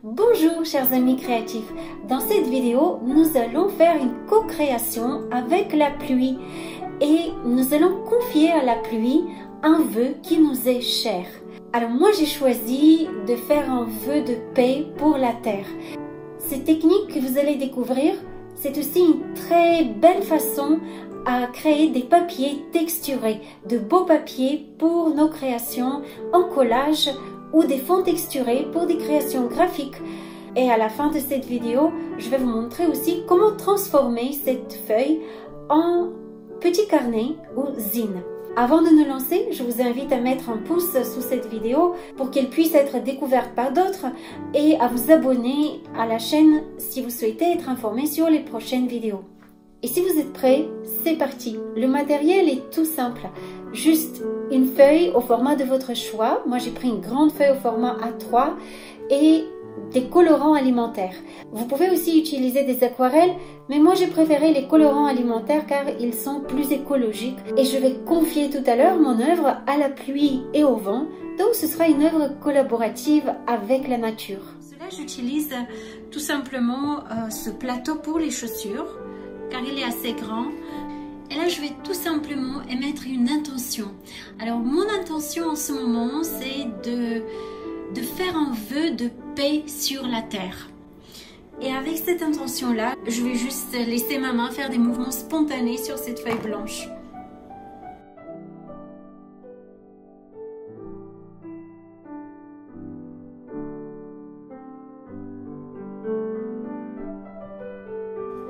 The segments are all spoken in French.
Bonjour chers amis créatifs, dans cette vidéo nous allons faire une co-création avec la pluie et nous allons confier à la pluie un vœu qui nous est cher. Alors moi j'ai choisi de faire un vœu de paix pour la terre. Cette technique que vous allez découvrir, c'est aussi une très belle façon à créer des papiers texturés, de beaux papiers pour nos créations en collage ou des fonds texturés pour des créations graphiques. Et à la fin de cette vidéo, je vais vous montrer aussi comment transformer cette feuille en petit carnet ou zine. Avant de nous lancer, je vous invite à mettre un pouce sous cette vidéo pour qu'elle puisse être découverte par d'autres et à vous abonner à la chaîne si vous souhaitez être informé sur les prochaines vidéos. Et si vous êtes prêts, c'est parti. Le matériel est tout simple. Juste une feuille au format de votre choix. Moi, j'ai pris une grande feuille au format A3 et des colorants alimentaires. Vous pouvez aussi utiliser des aquarelles, mais moi, j'ai préféré les colorants alimentaires car ils sont plus écologiques. Et je vais confier tout à l'heure mon œuvre à la pluie et au vent. Donc, ce sera une œuvre collaborative avec la nature. Pour cela, j'utilise tout simplement ce plateau pour les chaussures, car il est assez grand. Et là, je vais tout simplement émettre une intention. Alors, mon intention en ce moment, c'est de faire un vœu de paix sur la terre. Et avec cette intention-là, je vais juste laisser ma main faire des mouvements spontanés sur cette feuille blanche.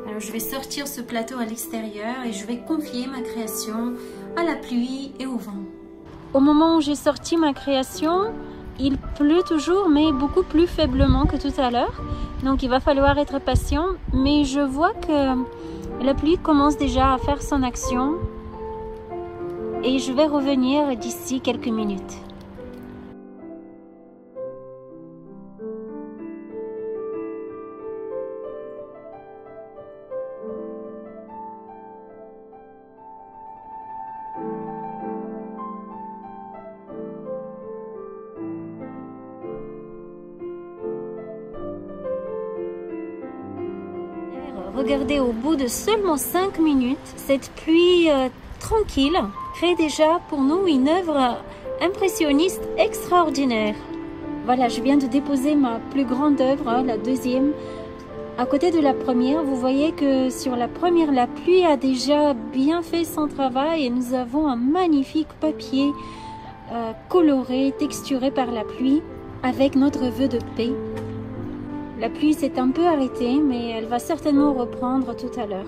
Alors, je vais sortir ce plateau à l'extérieur et je vais confier ma création à la pluie et au vent. Au moment où j'ai sorti ma création, il pleut toujours, mais beaucoup plus faiblement que tout à l'heure. Donc, il va falloir être patient. Mais je vois que la pluie commence déjà à faire son action. Et je vais revenir d'ici quelques minutes. Regardez, au bout de seulement 5 minutes, cette pluie tranquille crée déjà pour nous une œuvre impressionniste extraordinaire. Voilà, je viens de déposer ma plus grande œuvre, la deuxième. À côté de la première, vous voyez que sur la première, la pluie a déjà bien fait son travail et nous avons un magnifique papier coloré, texturé par la pluie avec notre vœu de paix. La pluie s'est un peu arrêtée, mais elle va certainement reprendre tout à l'heure.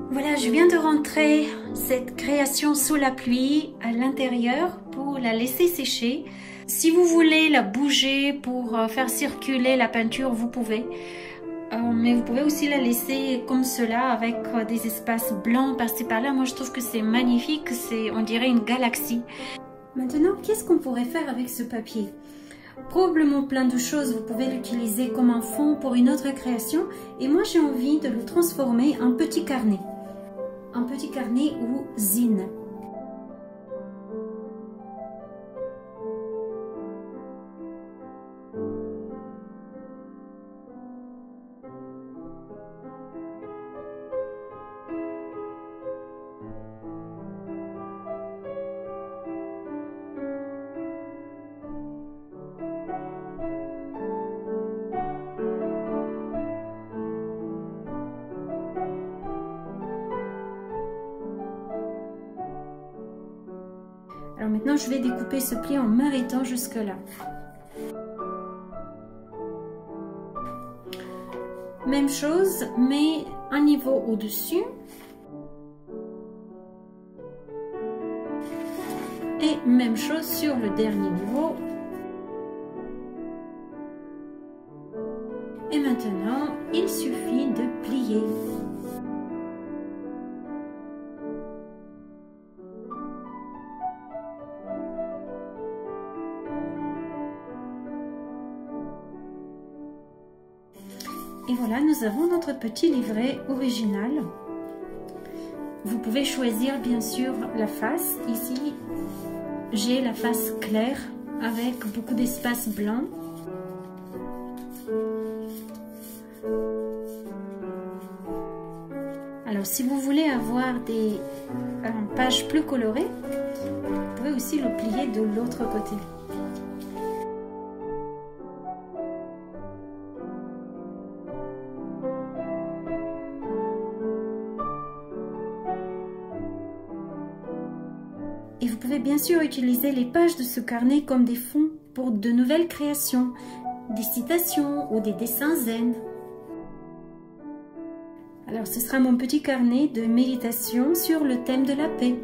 Voilà, je viens de rentrer cette création sous la pluie à l'intérieur pour la laisser sécher. Si vous voulez la bouger pour faire circuler la peinture, vous pouvez. Mais vous pouvez aussi la laisser comme cela avec des espaces blancs par-ci par-là. Moi, je trouve que c'est magnifique, on dirait une galaxie. Maintenant, qu'est-ce qu'on pourrait faire avec ce papier ? Probablement plein de choses, vous pouvez l'utiliser comme un fond pour une autre création et moi j'ai envie de le transformer en petit carnet ou zine. Alors maintenant, je vais découper ce pli en m'arrêtant jusque là. Même chose, mais un niveau au-dessus. Et même chose sur le dernier niveau. Et maintenant, il suffit de plier. Et voilà, nous avons notre petit livret original. Vous pouvez choisir bien sûr la face. Ici, j'ai la face claire avec beaucoup d'espace blanc. Alors si vous voulez avoir des pages plus colorées, vous pouvez aussi le plier de l'autre côté. Et vous pouvez bien sûr utiliser les pages de ce carnet comme des fonds pour de nouvelles créations, des citations ou des dessins zen. Alors ce sera mon petit carnet de méditation sur le thème de la paix.